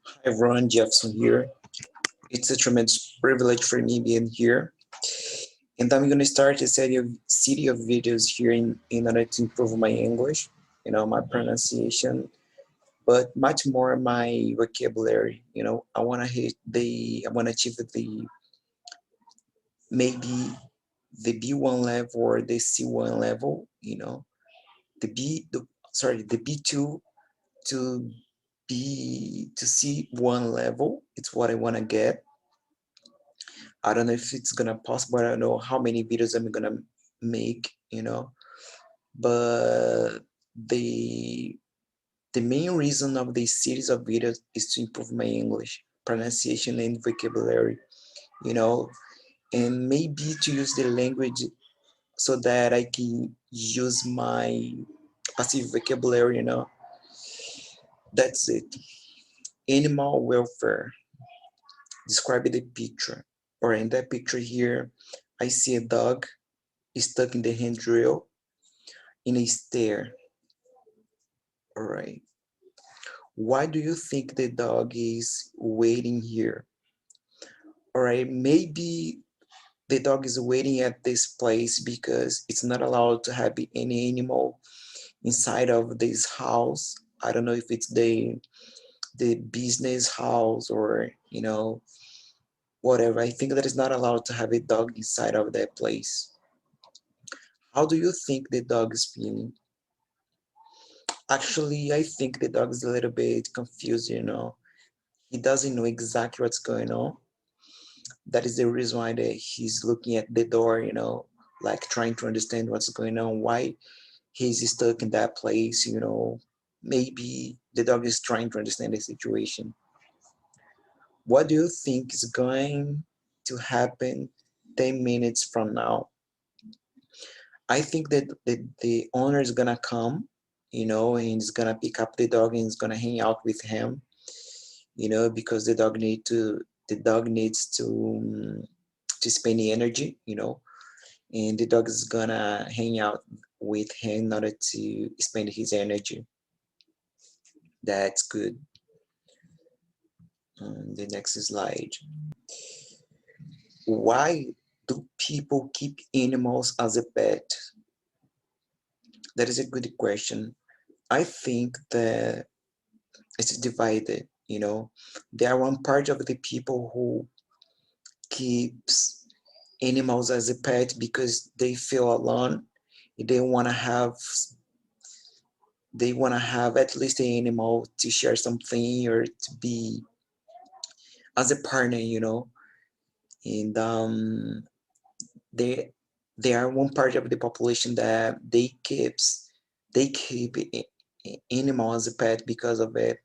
Hi everyone, Jefferson here. It's a tremendous privilege for me being here. And I'm going to start a series of videos here in order to improve my English, my pronunciation, but much more my vocabulary. I want to achieve maybe the B1 level or the C1 level, the B2 to to C1 level. It's what I want to get. I don't know if it's gonna possible. I don't know how many videos I'm gonna make, but the the main reason of this series of videos is to improve my English pronunciation and vocabulary, you know, and maybe to use the language so that I can use my passive vocabulary, That's it. Animal welfare. Describe the picture. Or in that picture here, I see a dog stuck in the handrail in a stair. All right. Why do you think the dog is waiting here? All right. Maybe the dog is waiting at this place because it's not allowed to have any animal inside of this house. I don't know if it's the business house or whatever. I think that it's not allowed to have a dog inside of that place. How do you think the dog is feeling? Actually, I think the dog is a little bit confused. He doesn't know exactly what's going on. That is the reason why he's looking at the door, like trying to understand what's going on, why he's stuck in that place. Maybe the dog is trying to understand the situation. What do you think is going to happen 10 minutes from now? I think that the owner is gonna come, and he's gonna pick up the dog and he's gonna hang out with him, because the dog needs to spend the energy, and the dog is gonna hang out with him in order to spend his energy. That's good. The next slide. Why do people keep animals as a pet? That is a good question. I think that it's divided. There are one part of the people who keeps animals as a pet because they feel alone. They want to have they want to have at least an animal to share something or to be as a partner. And they there are one part of the population that they keep animal as a pet because of it,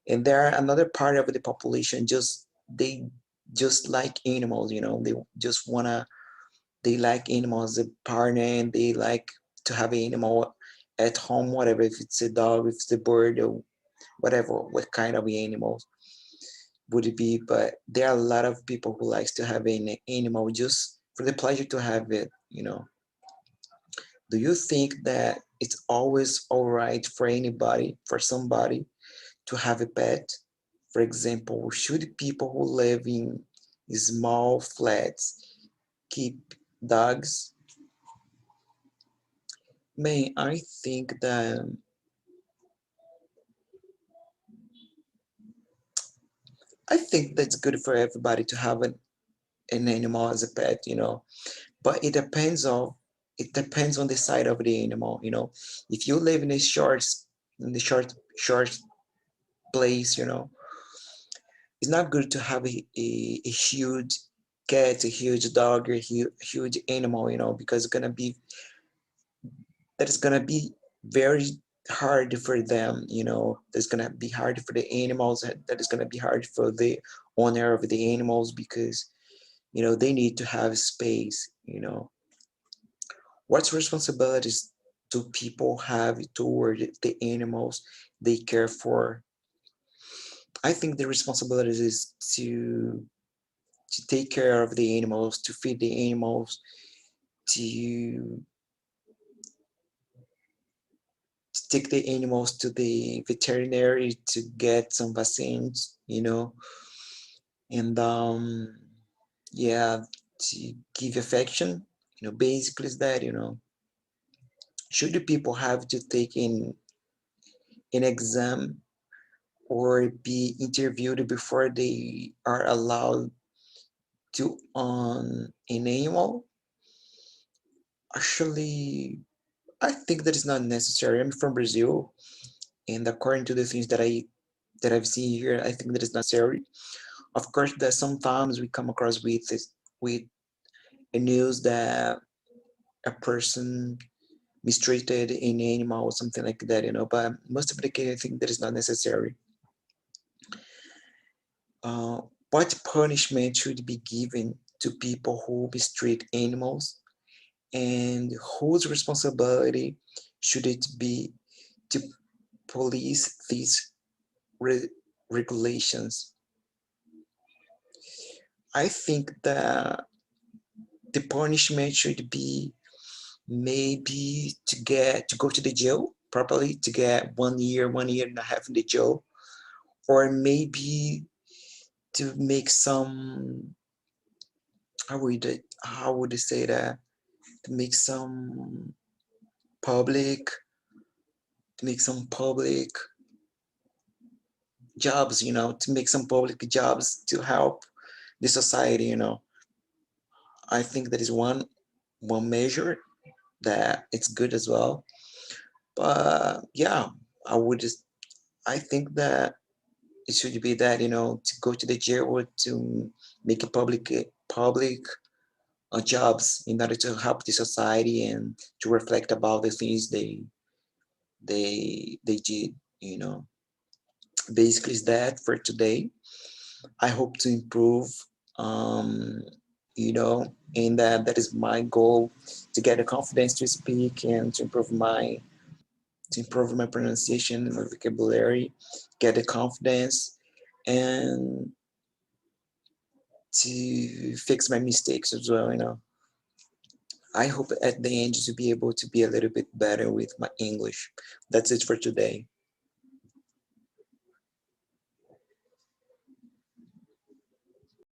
and there are another part of the population they just like animals. They like animals as a partner, and they like to have an animal at home, whatever, if it's a dog, if it's a bird, or whatever, what kind of animals would it be. But there are a lot of people who likes to have an animal just for the pleasure to have it. Do you think that it's always all right for somebody to have a pet? For example, should people who live in small flats keep dogs? Man, I think that's good for everybody to have an animal as a pet. But it depends on the side of the animal. If you live in the short place, it's not good to have a huge cat, a huge dog, or a huge animal, because that is gonna be very hard for them. That's gonna be hard for the animals. That is gonna be hard for the owner of the animals because they need to have space. What responsibilities do people have toward the animals they care for? I think the responsibilities is to take care of the animals, to feed the animals, to take the animals to the veterinary to get some vaccines, and yeah, to give affection, basically is that, should the people have to take in an exam or be interviewed before they are allowed to own an animal? Actually, I think that is not necessary. I'm from Brazil, and according to the things that I've seen here, I think that is necessary. Of course, that sometimes we come across with a news that a person mistreated an animal or something like that, But most of the case, I think that is not necessary. Uh, what punishment should be given to people who mistreat animals, and whose responsibility should it be to police these re- regulations? I think that the punishment should be maybe to go to the jail properly, to get 1 year, 1 year and a half in the jail, or maybe to make some, how would I say that, to make some public to make some public jobs, to make some public jobs to help the society, I think that is one measure that it's good as well. But yeah, I would just I think that it should be that, to go to the jail or to make a public jobs in order to help the society and to reflect about the things they did, you know. Basically, is that for today. I hope to improve, um, and that is my goal, to get the confidence to speak and to improve my pronunciation and my vocabulary, get the confidence, and to fix my mistakes as well. I hope at the end to be able to be a little bit better with my English. That's it for today.